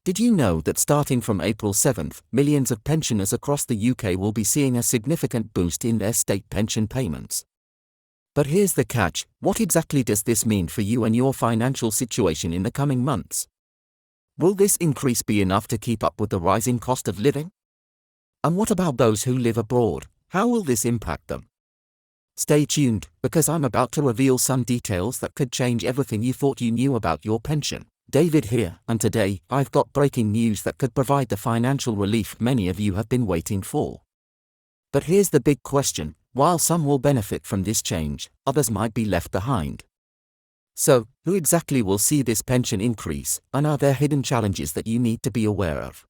Did you know that starting from April 7th, millions of pensioners across the UK will be seeing a significant boost in their state pension payments? But here's the catch: what exactly does this mean for you and your financial situation in the coming months? Will this increase be enough to keep up with the rising cost of living? And what about those who live abroad? How will this impact them? Stay tuned, because I'm about to reveal some details that could change everything you thought you knew about your pension. David here, and today, I've got breaking news that could provide the financial relief many of you have been waiting for. But here's the big question: while some will benefit from this change, others might be left behind. So, who exactly will see this pension increase, and are there hidden challenges that you need to be aware of?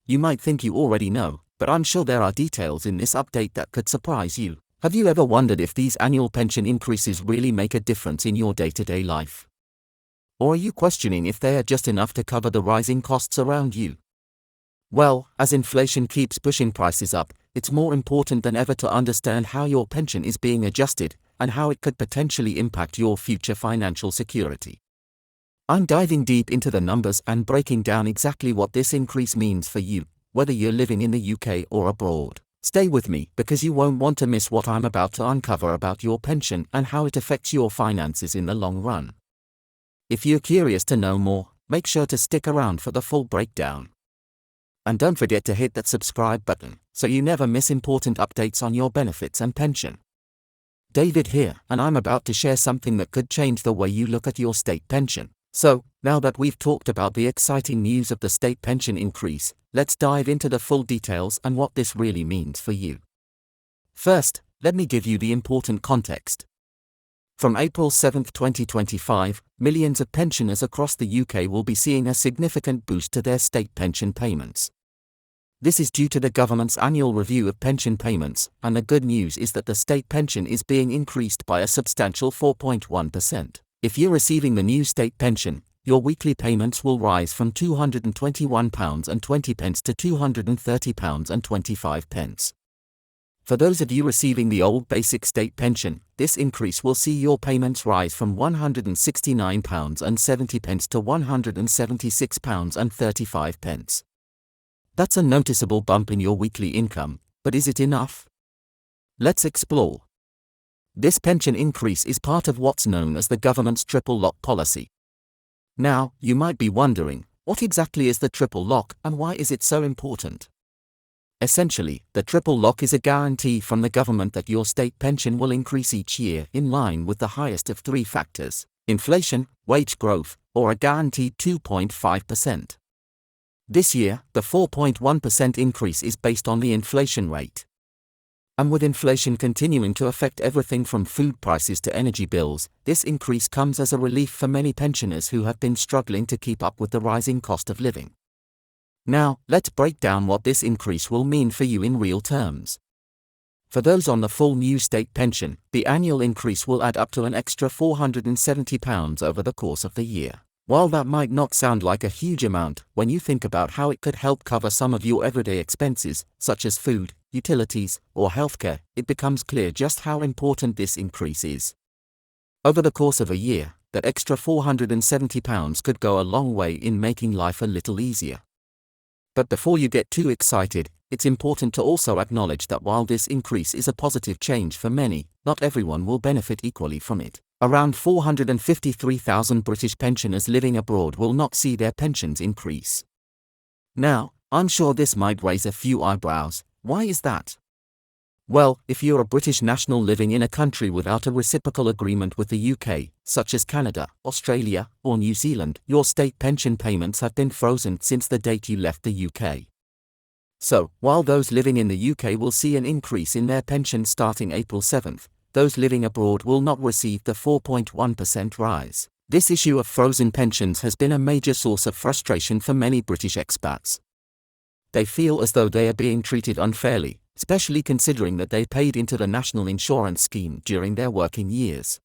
You might think you already know, but I'm sure there are details in this update that could surprise you. Have you ever wondered if these annual pension increases really make a difference in your day-to-day life? Or are you questioning if they are just enough to cover the rising costs around you? Well, as inflation keeps pushing prices up, it's more important than ever to understand how your pension is being adjusted, and how it could potentially impact your future financial security. I'm diving deep into the numbers and breaking down exactly what this increase means for you, whether you're living in the UK or abroad. Stay with me, because you won't want to miss what I'm about to uncover about your pension and how it affects your finances in the long run. If you're curious to know more, make sure to stick around for the full breakdown. And don't forget to hit that subscribe button, so you never miss important updates on your benefits and pension. David here, and I'm about to share something that could change the way you look at your state pension. So, now that we've talked about the exciting news of the state pension increase, let's dive into the full details and what this really means for you. First, let me give you the important context. From April 7, 2025, millions of pensioners across the UK will be seeing a significant boost to their state pension payments. This is due to the government's annual review of pension payments, and the good news is that the state pension is being increased by a substantial 4.1%. If you're receiving the new state pension, your weekly payments will rise from £221.20 to £230.25. For those of you receiving the old basic state pension, this increase will see your payments rise from £169.70 to £176.35. That's a noticeable bump in your weekly income, but is it enough? Let's explore. This pension increase is part of what's known as the government's triple lock policy. Now, you might be wondering, what exactly is the triple lock and why is it so important? Essentially, the triple lock is a guarantee from the government that your state pension will increase each year in line with the highest of three factors: inflation, wage growth, or a guaranteed 2.5%. This year, the 4.1% increase is based on the inflation rate. And with inflation continuing to affect everything from food prices to energy bills, this increase comes as a relief for many pensioners who have been struggling to keep up with the rising cost of living. Now, let's break down what this increase will mean for you in real terms. For those on the full new state pension, the annual increase will add up to an extra £470 over the course of the year. While that might not sound like a huge amount, when you think about how it could help cover some of your everyday expenses, such as food, utilities, or healthcare, it becomes clear just how important this increase is. Over the course of a year, that extra £470 could go a long way in making life a little easier. But before you get too excited, it's important to also acknowledge that while this increase is a positive change for many, not everyone will benefit equally from it. Around 453,000 British pensioners living abroad will not see their pensions increase. Now, I'm sure this might raise a few eyebrows. Why is that? Well, if you're a British national living in a country without a reciprocal agreement with the UK, such as Canada, Australia, or New Zealand, your state pension payments have been frozen since the date you left the UK. So, while those living in the UK will see an increase in their pension starting April 7th, those living abroad will not receive the 4.1% rise. This issue of frozen pensions has been a major source of frustration for many British expats. They feel as though they are being treated unfairly, especially considering that they paid into the National Insurance Scheme during their working years.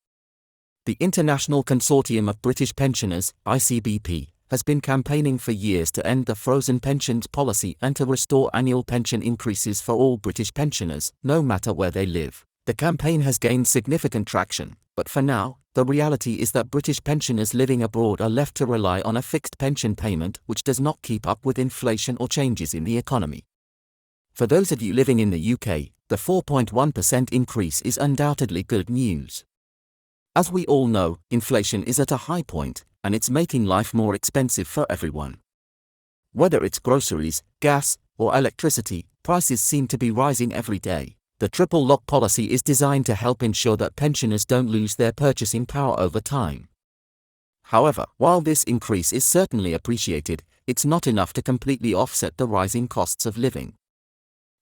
The International Consortium of British Pensioners, ICBP, has been campaigning for years to end the frozen pensions policy and to restore annual pension increases for all British pensioners, no matter where they live. The campaign has gained significant traction, But for now, the reality is that British pensioners living abroad are left to rely on a fixed pension payment which does not keep up with inflation or changes in the economy. For those of you living in the UK, the 4.1% increase is undoubtedly good news. As we all know, inflation is at a high point, and it's making life more expensive for everyone. Whether it's groceries, gas, or electricity, prices seem to be rising every day. The triple lock policy is designed to help ensure that pensioners don't lose their purchasing power over time. However, while this increase is certainly appreciated, it's not enough to completely offset the rising costs of living.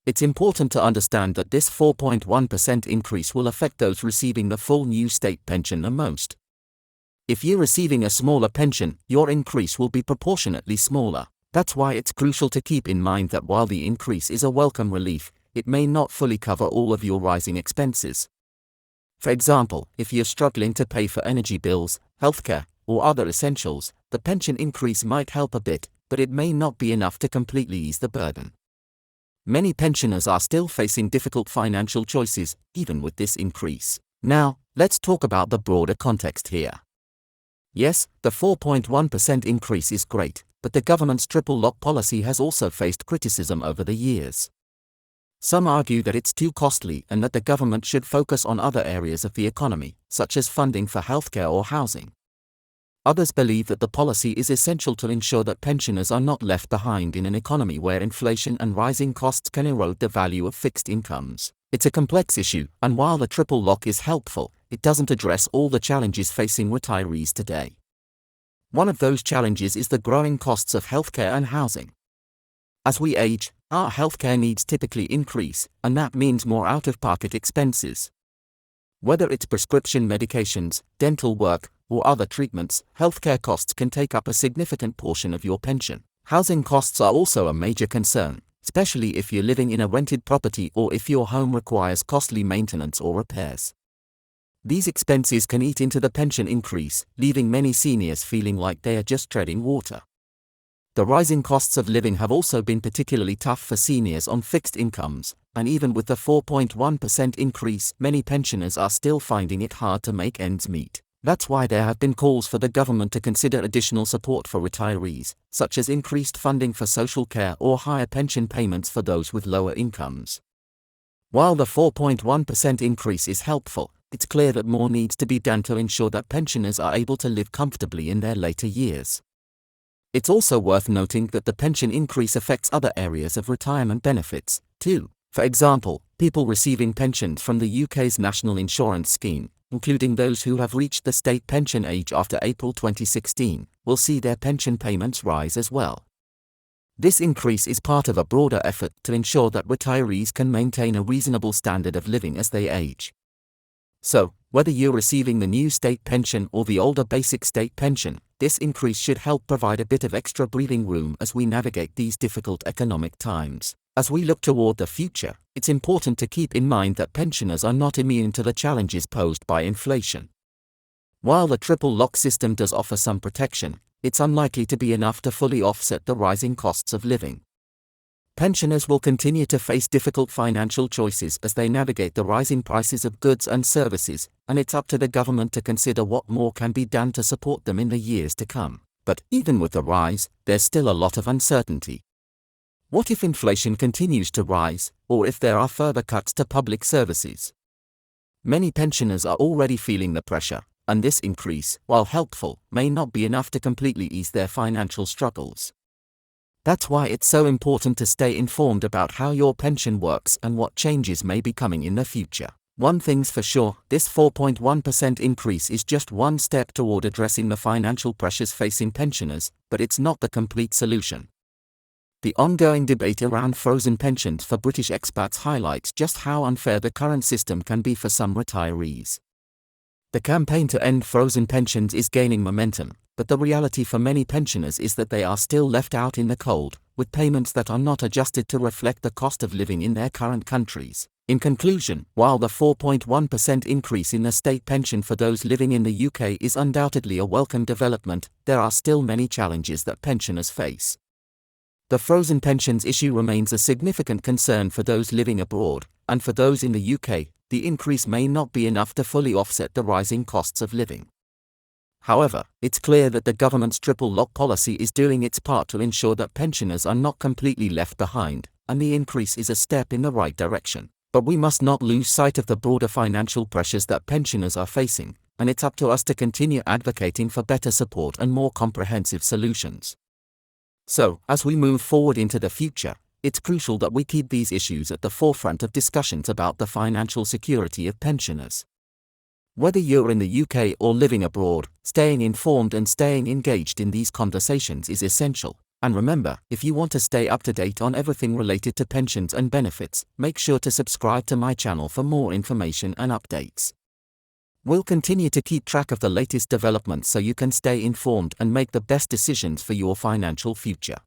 It's important to understand that this 4.1% increase will affect those receiving the full new state pension the most. If you're receiving a smaller pension, your increase will be proportionately smaller. That's why it's crucial to keep in mind that while the increase is a welcome relief, it may not fully cover all of your rising expenses. For example, if you're struggling to pay for energy bills, healthcare, or other essentials, the pension increase might help a bit, but it may not be enough to completely ease the burden. Many pensioners are still facing difficult financial choices, even with this increase. Now, let's talk about the broader context here. Yes, the 4.1% increase is great, but the government's triple lock policy has also faced criticism over the years. Some argue that it's too costly and that the government should focus on other areas of the economy, such as funding for healthcare or housing. Others believe that the policy is essential to ensure that pensioners are not left behind in an economy where inflation and rising costs can erode the value of fixed incomes. It's a complex issue, and while the triple lock is helpful, it doesn't address all the challenges facing retirees today. One of those challenges is the growing costs of healthcare and housing. As we age, our healthcare needs typically increase, and that means more out-of-pocket expenses. Whether it's prescription medications, dental work, or other treatments, healthcare costs can take up a significant portion of your pension. Housing costs are also a major concern, especially if you're living in a rented property or if your home requires costly maintenance or repairs. These expenses can eat into the pension increase, leaving many seniors feeling like they are just treading water. The rising costs of living have also been particularly tough for seniors on fixed incomes, and even with the 4.1% increase, many pensioners are still finding it hard to make ends meet. That's why there have been calls for the government to consider additional support for retirees, such as increased funding for social care or higher pension payments for those with lower incomes. While the 4.1% increase is helpful, it's clear that more needs to be done to ensure that pensioners are able to live comfortably in their later years. It's also worth noting that the pension increase affects other areas of retirement benefits, too. For example, people receiving pensions from the UK's National Insurance Scheme, including those who have reached the state pension age after April 2016, will see their pension payments rise as well. This increase is part of a broader effort to ensure that retirees can maintain a reasonable standard of living as they age. So, whether you're receiving the new state pension or the older basic state pension, this increase should help provide a bit of extra breathing room as we navigate these difficult economic times. As we look toward the future, it's important to keep in mind that pensioners are not immune to the challenges posed by inflation. While the triple lock system does offer some protection, it's unlikely to be enough to fully offset the rising costs of living. Pensioners will continue to face difficult financial choices as they navigate the rising prices of goods and services, and it's up to the government to consider what more can be done to support them in the years to come. But even with the rise, there's still a lot of uncertainty. What if inflation continues to rise, or if there are further cuts to public services? Many pensioners are already feeling the pressure, and this increase, while helpful, may not be enough to completely ease their financial struggles. That's why it's so important to stay informed about how your pension works and what changes may be coming in the future. One thing's for sure, this 4.1% increase is just one step toward addressing the financial pressures facing pensioners, but it's not the complete solution. The ongoing debate around frozen pensions for British expats highlights just how unfair the current system can be for some retirees. The campaign to end frozen pensions is gaining momentum, but the reality for many pensioners is that they are still left out in the cold, with payments that are not adjusted to reflect the cost of living in their current countries. In conclusion, while the 4.1% increase in the state pension for those living in the UK is undoubtedly a welcome development, there are still many challenges that pensioners face. The frozen pensions issue remains a significant concern for those living abroad, and for those in the UK, the increase may not be enough to fully offset the rising costs of living. However, it's clear that the government's triple lock policy is doing its part to ensure that pensioners are not completely left behind, and the increase is a step in the right direction. But we must not lose sight of the broader financial pressures that pensioners are facing, and it's up to us to continue advocating for better support and more comprehensive solutions. So, as we move forward into the future, it's crucial that we keep these issues at the forefront of discussions about the financial security of pensioners. Whether you're in the UK or living abroad, staying informed and staying engaged in these conversations is essential. And remember, if you want to stay up to date on everything related to pensions and benefits, make sure to subscribe to my channel for more information and updates. We'll continue to keep track of the latest developments so you can stay informed and make the best decisions for your financial future.